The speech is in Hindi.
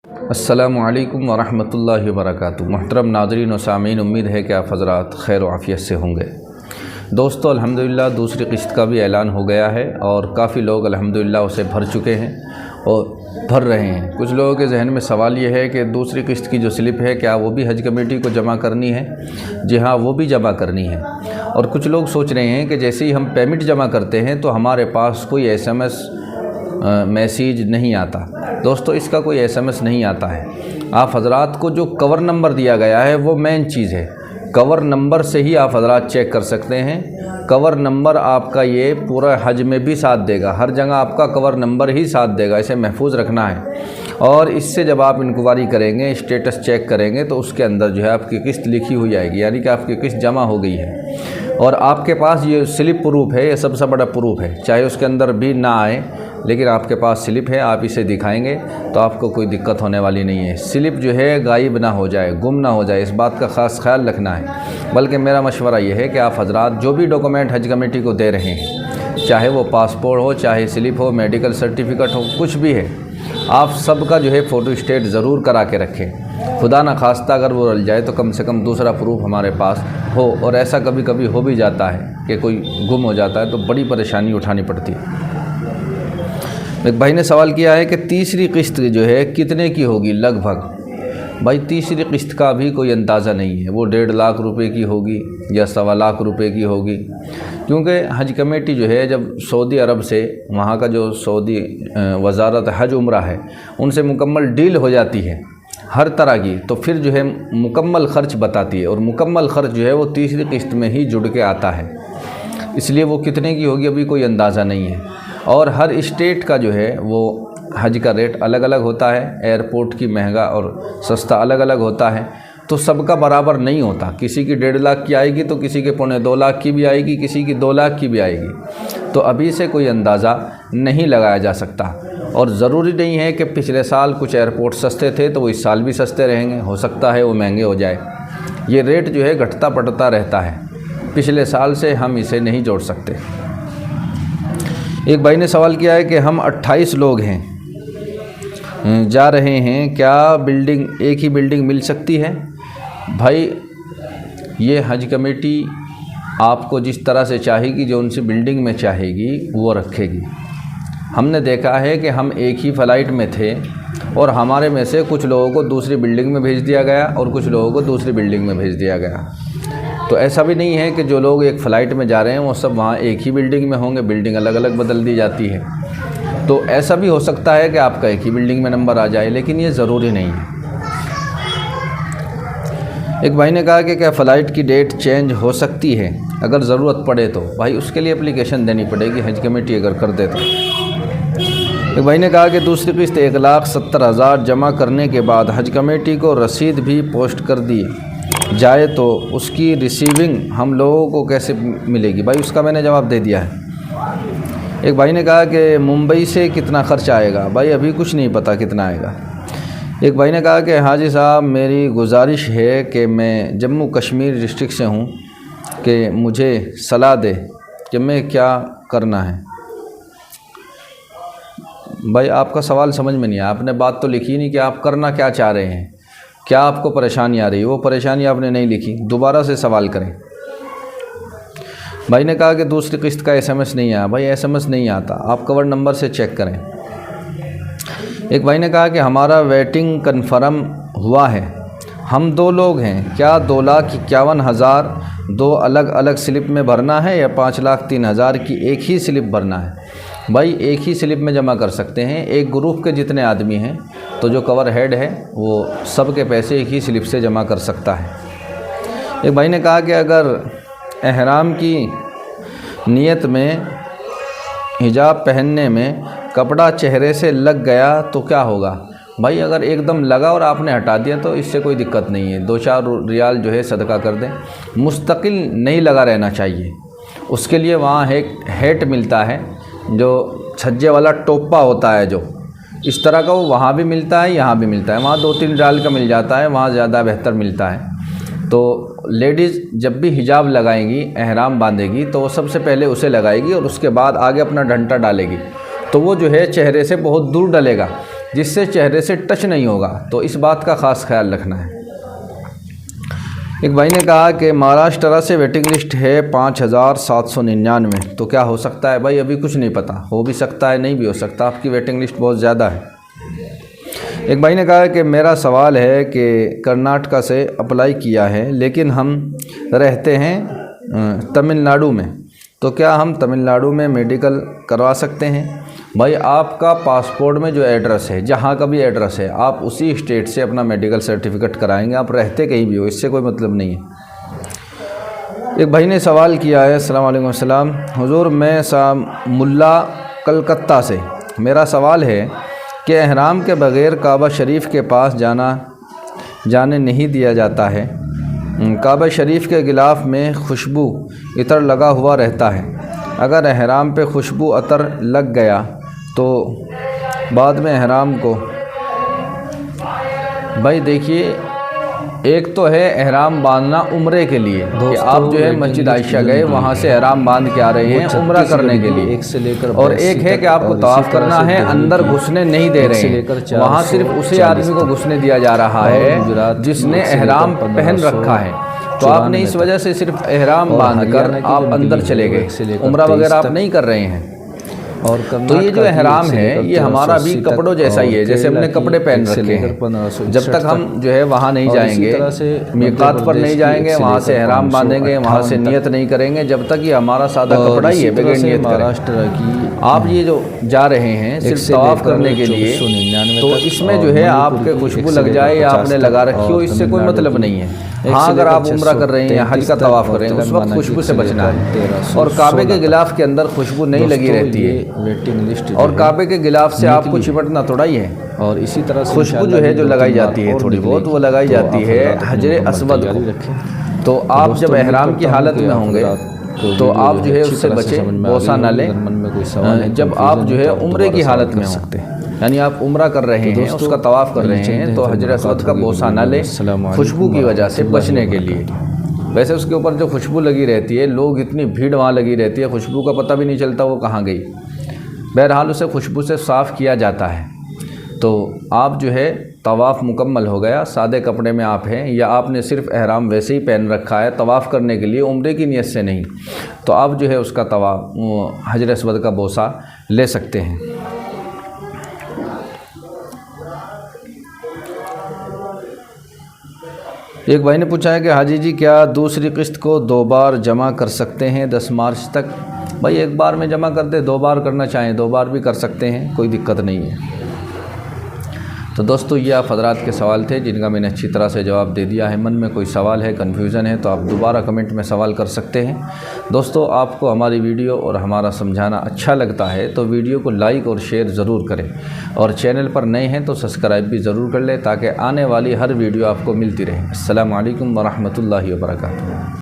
अस्सलामुअलैकुम वरहमतुल्लाहि वबरकातुहू। मुहतरम नाज़रीन व सामीन, उम्मीद है कि आप हज़रात खैर व आफ़ियत से होंगे। दोस्तों, अल्हम्दुलिल्लाह दूसरी किस्त का भी ऐलान हो गया है और काफ़ी लोग अल्हम्दुलिल्लाह उसे भर चुके हैं और भर रहे हैं। कुछ लोगों के जहन में सवाल ये है कि दूसरी किस्त की जो स्लिप है क्या वो भी हज कमेटी को जमा करनी है? जी हाँ, वो भी जमा करनी है। और कुछ लोग सोच रहे हैं कि जैसे ही हम पेमेंट जमा करते हैं तो हमारे पास कोई SMS मैसेज नहीं आता। दोस्तों, इसका कोई SMS नहीं आता है। आप हजरात को जो कवर नंबर दिया गया है वो मेन चीज़ है। कवर नंबर से ही आप हजरात चेक कर सकते हैं। कवर नंबर आपका ये पूरा हज में भी साथ देगा, हर जगह आपका कवर नंबर ही साथ देगा। इसे महफूज रखना है और इससे जब आप इंक्वायरी करेंगे, स्टेटस चेक करेंगे तो उसके अंदर जो है आपकी किस्त लिखी हुई आएगी, यानी कि आपकी किस्त जमा हो गई है। और आपके पास ये स्लिप प्रूफ है, ये सबसे बड़ा प्रूफ है। चाहे उसके अंदर भी ना आए लेकिन आपके पास स्लिप है, आप इसे दिखाएंगे तो आपको कोई दिक्कत होने वाली नहीं है। स्लिप जो है गायब ना हो जाए, गुम ना हो जाए, इस बात का ख़ास ख्याल रखना है। बल्कि मेरा मशवरा ये है कि आप हजरात जो भी डॉक्यूमेंट हज कमेटी को दे रहे हैं, चाहे वो पासपोर्ट हो, चाहे स्लिप हो, मेडिकल सर्टिफिकेट हो, कुछ भी है, आप सबका जो है फ़ोटो स्टेट ज़रूर करा के रखें। खुदा न खास्ता अगर वो रल जाए तो कम से कम दूसरा प्रूफ हमारे पास हो। और ऐसा कभी कभी हो भी जाता है कि कोई गुम हो जाता है तो बड़ी परेशानी उठानी पड़ती है। एक भाई ने सवाल किया है कि तीसरी किस्त जो है कितने की होगी लगभग? भाई, तीसरी किस्त का भी कोई अंदाज़ा नहीं है। वो 1.5 लाख रुपए की होगी या 1.25 लाख रुपए की होगी, क्योंकि हज कमेटी जो है जब सऊदी अरब से, वहाँ का जो सऊदी वज़ारत हज उम्रा है, उनसे मुकम्मल डील हो जाती है हर तरह की, तो फिर जो है मुकम्मल ख़र्च बताती है और मुकम्मल ख़र्च जो है वो तीसरी किस्त में ही जुड़ के आता है। इसलिए वो कितने की होगी अभी कोई अंदाज़ा नहीं है। और हर स्टेट का जो है वो हज का रेट अलग अलग होता है। एयरपोर्ट की महंगा और सस्ता अलग अलग होता है, तो सबका बराबर नहीं होता। किसी की 1.5 लाख की आएगी तो किसी के 1.25 लाख की भी आएगी, किसी की 2 लाख की भी आएगी। तो अभी से कोई अंदाज़ा नहीं लगाया जा सकता। और ज़रूरी नहीं है कि पिछले साल कुछ एयरपोर्ट सस्ते थे तो वो इस साल भी सस्ते रहेंगे, हो सकता है वो महंगे हो जाए। ये रेट जो है घटता बढ़ता रहता है, पिछले साल से हम इसे नहीं जोड़ सकते। एक भाई ने सवाल किया है कि हम 28 लोग हैं, जा रहे हैं, क्या बिल्डिंग एक ही बिल्डिंग मिल सकती है? भाई, ये हज कमेटी आपको जिस तरह से चाहेगी, जो उनसे बिल्डिंग में चाहेगी वो रखेगी। हमने देखा है कि हम एक ही फ़्लाइट में थे और हमारे में से कुछ लोगों को दूसरी बिल्डिंग में भेज दिया गया और कुछ लोगों को दूसरी बिल्डिंग में भेज दिया गया। तो ऐसा भी नहीं है कि जो लोग एक फ़्लाइट में जा रहे हैं वो सब वहाँ एक ही बिल्डिंग में होंगे, बिल्डिंग अलग अलग बदल दी जाती है। तो ऐसा भी हो सकता है कि आपका एक ही बिल्डिंग में नंबर आ जाए, लेकिन ये ज़रूरी नहीं है। एक भाई ने कहा कि क्या फ़्लाइट की डेट चेंज हो सकती है अगर ज़रूरत पड़े तो? भाई, उसके लिए एप्लीकेशन देनी पड़ेगी हज कमेटी अगर कर दे तो। एक भाई ने कहा कि दूसरी किस्त 1,70,000 जमा करने के बाद हज कमेटी को रसीद भी पोस्ट कर दी जाए तो उसकी रिसीविंग हम लोगों को कैसे मिलेगी? भाई, उसका मैंने जवाब दे दिया है। एक भाई ने कहा कि मुंबई से कितना खर्च आएगा? भाई, अभी कुछ नहीं पता कितना आएगा। एक भाई ने कहा कि हाजी साहब, मेरी गुजारिश है कि मैं जम्मू कश्मीर डिस्ट्रिक्ट से हूँ कि मुझे सलाह दे कि मैं क्या करना है। भाई, आपका सवाल समझ में नहीं आया। आपने बात तो लिखी नहीं कि आप करना क्या चाह रहे हैं, क्या आपको परेशानी आ रही है। वो परेशानी आपने नहीं लिखी, दोबारा से सवाल करें। भाई ने कहा कि दूसरी किस्त का SMS नहीं आया। भाई, SMS नहीं आता, आप कवर नंबर से चेक करें। एक भाई ने कहा कि हमारा वेटिंग कन्फर्म हुआ है, हम 2 लोग हैं, क्या 2,51,000 दो अलग अलग स्लिप में भरना है या 5,03,000 की एक ही स्लिप भरना है? भाई, एक ही स्लिप में जमा कर सकते हैं। एक ग्रुप के जितने आदमी हैं तो जो कवर हेड है वो सब के पैसे एक ही स्लिप से जमा कर सकता है। एक भाई ने कहा कि अगर एहराम की नियत में हिजाब पहनने में कपड़ा चेहरे से लग गया तो क्या होगा? भाई, अगर एकदम लगा और आपने हटा दिया तो इससे कोई दिक्कत नहीं है, 2-4 रियाल जो है सदका कर दें। मुस्तकिल नहीं लगा रहना चाहिए, उसके लिए वहाँ एक हैट मिलता है जो छज्जे वाला टोपा होता है, जो इस तरह का, वो वहाँ भी मिलता है, यहाँ भी मिलता है। वहाँ 2-3 रियाल का मिल जाता है, वहाँ ज़्यादा बेहतर मिलता है। तो लेडीज़ जब भी हिजाब लगाएंगी, एहराम बांधेगी, तो वो सबसे पहले उसे लगाएगी और उसके बाद आगे अपना डंटा डालेगी। तो वो जो है चेहरे से बहुत दूर डलेगा, जिससे चेहरे से टच नहीं होगा, तो इस बात का ख़ास ख्याल रखना है। एक भाई ने कहा कि महाराष्ट्र से वेटिंग लिस्ट है 5799, तो क्या हो सकता है भाई? अभी कुछ नहीं पता, हो भी सकता है नहीं भी हो सकता, आपकी वेटिंग लिस्ट बहुत ज़्यादा है। एक भाई ने कहा कि मेरा सवाल है कि कर्नाटका से अप्लाई किया है लेकिन हम रहते हैं तमिलनाडु में, तो क्या हम तमिलनाडु में मेडिकल करवा सकते हैं? भाई आपका पासपोर्ट में जो एड्रेस है, जहाँ का भी एड्रेस है, आप उसी स्टेट से अपना मेडिकल सर्टिफिकेट कराएंगे, आप रहते कहीं भी हो, इससे कोई मतलब नहीं है। एक भाई ने सवाल किया है, अस्सलाम वालेकुम अस्सलाम हुजूर, मैं मुल्ला कलकत्ता से, मेरा सवाल है कि एहराम के बग़ैर काबा शरीफ के पास जाने नहीं दिया जाता है। काबा शरीफ के गिलाफ में खुशबू इतर लगा हुआ रहता है, अगर एहराम पे खुशबू अतर लग गया तो बाद में एहराम को, भाई देखिए, एक तो है एहराम बांधना उम्रे के लिए कि आप जो है मस्जिद आयशा गए, वहाँ से एहराम बांध के आ रहे हैं उम्रा करने के लिए, और एक है कि आपको तवाफ़ करना है, अंदर घुसने नहीं दे रहे हैं, वहाँ सिर्फ उसी आदमी को घुसने दिया जा रहा है जिसने एहराम पहन रखा है। तो आपने इस वजह से सिर्फ एहराम बांध कर आप अंदर चले गए, उम्रा वगैरह आप नहीं कर रहे हैं। और तो ये जो एहराम है ये हमारा भी कपड़ों जैसा ही है, जैसे हमने कपड़े पहन रखे हैं, जब तक हम जो है वहाँ नहीं जाएंगे, मीकात पर नहीं जाएंगे, वहाँ से एहराम बांधेंगे, वहाँ से नियत नहीं करेंगे, जब तक ये हमारा सादा कपड़ा ही है बगैर नियत महाराष्ट्र की। आप ये जो जा रहे हैं सिर्फ तवाफ़ करने के लिए, तो इसमें जो है आपके खुशबू लग जाए या आपने लगा रखी हो, इससे कोई मतलब नहीं है। हाँ, अगर आप उम्रा कर रहे हैं या हज का तवाफ़ कर रहे हैं, उस वक्त खुशबू से बचना है, और काबे के गिलाफ के अंदर खुशबू नहीं लगी रहती है, वेटिंग लिस्ट, और काबे के गिलाफ से आपको चिपटना थोड़ा ही है। और इसी तरह से खुशबू जो है जो लगाई जाती है थोड़ी बहुत, वो लगाई जाती है हजरे अस्वद को। तो आप जब एहराम की हालत में होंगे तो आप जो है उससे बचें, बोसा ना लें। जब आप जो है उम्रे की हालत में सकते हैं, यानी आप उम्रा कर रहे हैं, उसका तवाफ़ कर रहे हैं, तो हजर अस्वद का बोसा ना लें खुशबू की वजह से बचने के लिए। वैसे उसके ऊपर जो खुशबू लगी रहती है, लोग इतनी भीड़ वहाँ लगी रहती है, खुशबू का पता भी नहीं चलता वो कहाँ गई। बहरहाल उसे खुशबू से साफ़ किया जाता है। तो आप जो है तवाफ़ मुकम्मल हो गया, सादे कपड़े में आप हैं, या आपने सिर्फ एहराम वैसे ही पहन रखा है तवाफ़ करने के लिए, उम्रे की नियत से नहीं, तो आप जो है उसका तवाफ़ हजर अस्वद का बोसा ले सकते हैं। एक भाई ने पूछा है कि हाजी जी क्या दूसरी किस्त को 2 बार जमा कर सकते हैं 10 मार्च तक? भाई एक बार में जमा करते, 2 बार करना चाहें 2 बार भी कर सकते हैं, कोई दिक्कत नहीं है। तो दोस्तों ये आप हज़रात के सवाल थे जिनका मैंने अच्छी तरह से जवाब दे दिया है। मन में कोई सवाल है, कन्फ्यूज़न है, तो आप दोबारा कमेंट में सवाल कर सकते हैं। दोस्तों आपको हमारी वीडियो और हमारा समझाना अच्छा लगता है तो वीडियो को लाइक और शेयर ज़रूर करें, और चैनल पर नए हैं तो सब्सक्राइब भी ज़रूर कर लें ताकि आने वाली हर वीडियो आपको मिलती रहे। अस्सलामु अलैकुम वरहमतुल्लाहि वबरकातुहू।